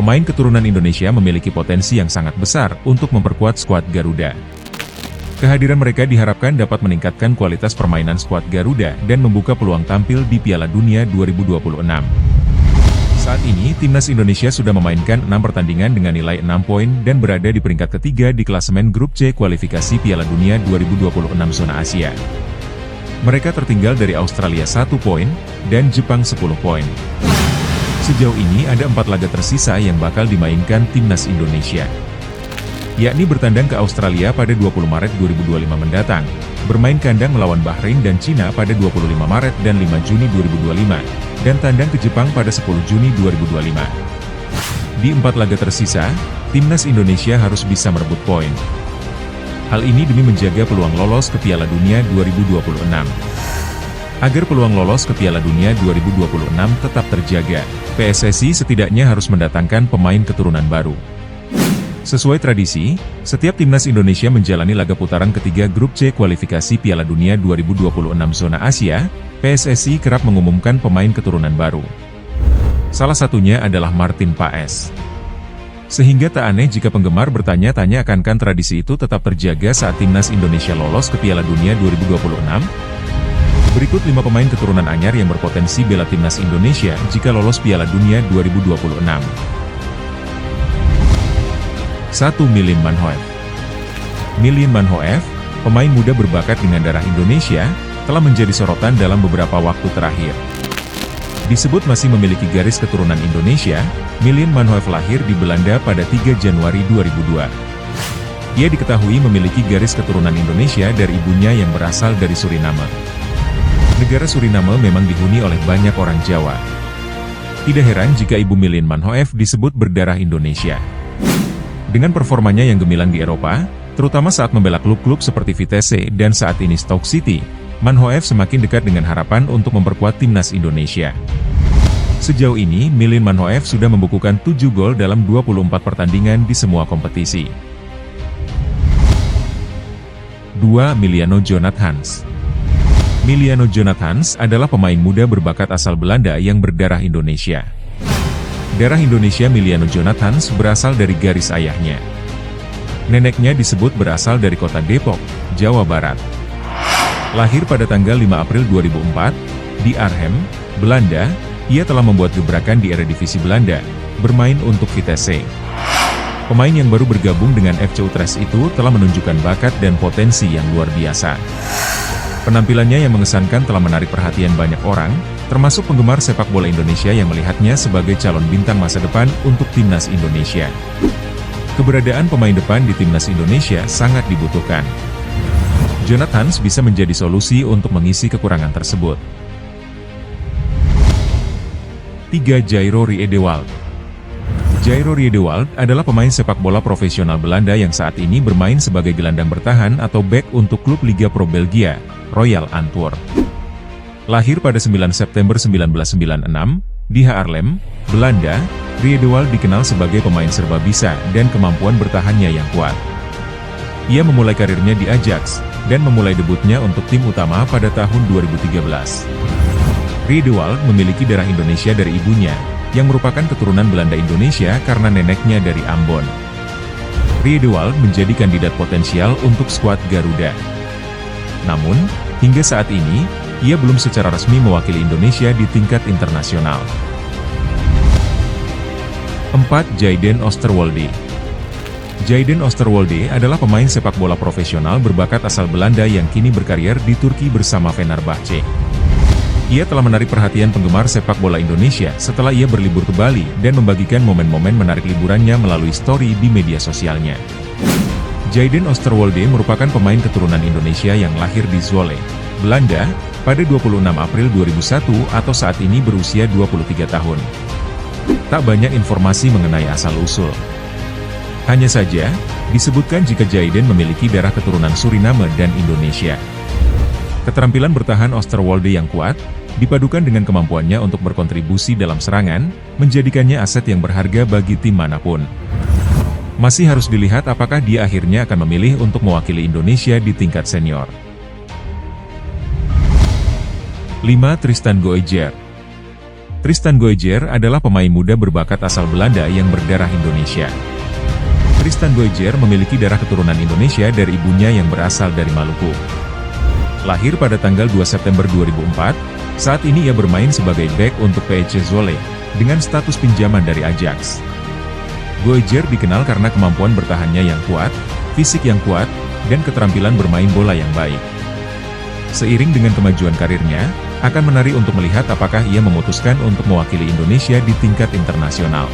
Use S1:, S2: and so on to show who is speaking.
S1: pemain keturunan Indonesia memiliki potensi yang sangat besar untuk memperkuat skuad Garuda. Kehadiran mereka diharapkan dapat meningkatkan kualitas permainan skuad Garuda dan membuka peluang tampil di Piala Dunia 2026. Saat ini, Timnas Indonesia sudah memainkan 6 pertandingan dengan nilai 6 poin dan berada di peringkat ketiga di klasemen Grup C kualifikasi Piala Dunia 2026 zona Asia. Mereka tertinggal dari Australia 1 poin, dan Jepang 10 poin. Sejauh ini ada 4 laga tersisa yang bakal dimainkan Timnas Indonesia. Yakni bertandang ke Australia pada 20 Maret 2025 mendatang, bermain kandang melawan Bahrain dan Cina pada 25 Maret dan 5 Juni 2025, dan tandang ke Jepang pada 10 Juni 2025. Di 4 laga tersisa, Timnas Indonesia harus bisa merebut poin. Hal ini demi menjaga peluang lolos ke Piala Dunia 2026. Agar peluang lolos ke Piala Dunia 2026 tetap terjaga, PSSI setidaknya harus mendatangkan pemain keturunan baru. Sesuai tradisi, setiap Timnas Indonesia menjalani laga putaran ketiga Grup C kualifikasi Piala Dunia 2026 zona Asia, PSSI kerap mengumumkan pemain keturunan baru. Salah satunya adalah Martin Paes. Sehingga tak aneh jika penggemar bertanya-tanya akankah tradisi itu tetap terjaga saat Timnas Indonesia lolos ke Piala Dunia 2026? Berikut 5 pemain keturunan anyar yang berpotensi bela Timnas Indonesia jika lolos Piala Dunia 2026. 1. Milin Manhoef. Milin Manhoef, pemain muda berbakat dengan darah Indonesia, telah menjadi sorotan dalam beberapa waktu terakhir. Disebut masih memiliki garis keturunan Indonesia, Milin Manhoef lahir di Belanda pada 3 Januari 2002. Ia diketahui memiliki garis keturunan Indonesia dari ibunya yang berasal dari Suriname. Negara Suriname memang dihuni oleh banyak orang Jawa. Tidak heran jika ibu Milin Manhoef disebut berdarah Indonesia. Dengan performanya yang gemilang di Eropa, terutama saat membela klub-klub seperti Vitesse dan saat ini Stoke City, Manhoef semakin dekat dengan harapan untuk memperkuat Timnas Indonesia. Sejauh ini, Milin Manhoef sudah membukukan 7 gol dalam 24 pertandingan di semua kompetisi. 2. Miliano Jonathans. Miliano Jonathans adalah pemain muda berbakat asal Belanda yang berdarah Indonesia. Darah Indonesia Miliano Jonathans berasal dari garis ayahnya. Neneknya disebut berasal dari kota Depok, Jawa Barat. Lahir pada tanggal 5 April 2004, di Arnhem, Belanda, ia telah membuat gebrakan di Eredivisie Belanda, bermain untuk Vitesse. Pemain yang baru bergabung dengan FC Utrecht itu telah menunjukkan bakat dan potensi yang luar biasa. Penampilannya yang mengesankan telah menarik perhatian banyak orang, termasuk penggemar sepak bola Indonesia yang melihatnya sebagai calon bintang masa depan untuk Timnas Indonesia. Keberadaan pemain depan di Timnas Indonesia sangat dibutuhkan. Jonathans bisa menjadi solusi untuk mengisi kekurangan tersebut. 3. Jairo Riedewald. Jairo Riedewald adalah pemain sepak bola profesional Belanda yang saat ini bermain sebagai gelandang bertahan atau bek untuk klub Liga Pro Belgia, Royal Antwerp. Lahir pada 9 September 1996, di Haarlem, Belanda, Riedewald dikenal sebagai pemain serba bisa dan kemampuan bertahannya yang kuat. Ia memulai karirnya di Ajax, dan memulai debutnya untuk tim utama pada tahun 2013. Riedewald memiliki darah Indonesia dari ibunya, yang merupakan keturunan Belanda Indonesia karena neneknya dari Ambon. Riedewald menjadi kandidat potensial untuk skuad Garuda. Namun, hingga saat ini, ia belum secara resmi mewakili Indonesia di tingkat internasional. 4. Jayden Oosterwolde. Jayden Oosterwolde adalah pemain sepak bola profesional berbakat asal Belanda yang kini berkarier di Turki bersama Fenerbahce. Ia telah menarik perhatian penggemar sepak bola Indonesia setelah ia berlibur ke Bali dan membagikan momen-momen menarik liburannya melalui story di media sosialnya. Jayden Oosterwolde merupakan pemain keturunan Indonesia yang lahir di Zwolle, Belanda, pada 26 April 2001 atau saat ini berusia 23 tahun. Tak banyak informasi mengenai asal-usul. Hanya saja, disebutkan jika Jayden memiliki darah keturunan Suriname dan Indonesia. Keterampilan bertahan Oosterwolde yang kuat, dipadukan dengan kemampuannya untuk berkontribusi dalam serangan, menjadikannya aset yang berharga bagi tim manapun. Masih harus dilihat apakah dia akhirnya akan memilih untuk mewakili Indonesia di tingkat senior. 5. Tristan Goejer. Tristan Goijer adalah pemain muda berbakat asal Belanda yang berdarah Indonesia. Tristan Goijer memiliki darah keturunan Indonesia dari ibunya yang berasal dari Maluku. Lahir pada tanggal 2 September 2004, saat ini ia bermain sebagai bek untuk PSV Zwolle, dengan status pinjaman dari Ajax. Goijer dikenal karena kemampuan bertahannya yang kuat, fisik yang kuat, dan keterampilan bermain bola yang baik. Seiring dengan kemajuan karirnya, akan menarik untuk melihat apakah ia memutuskan untuk mewakili Indonesia di tingkat internasional.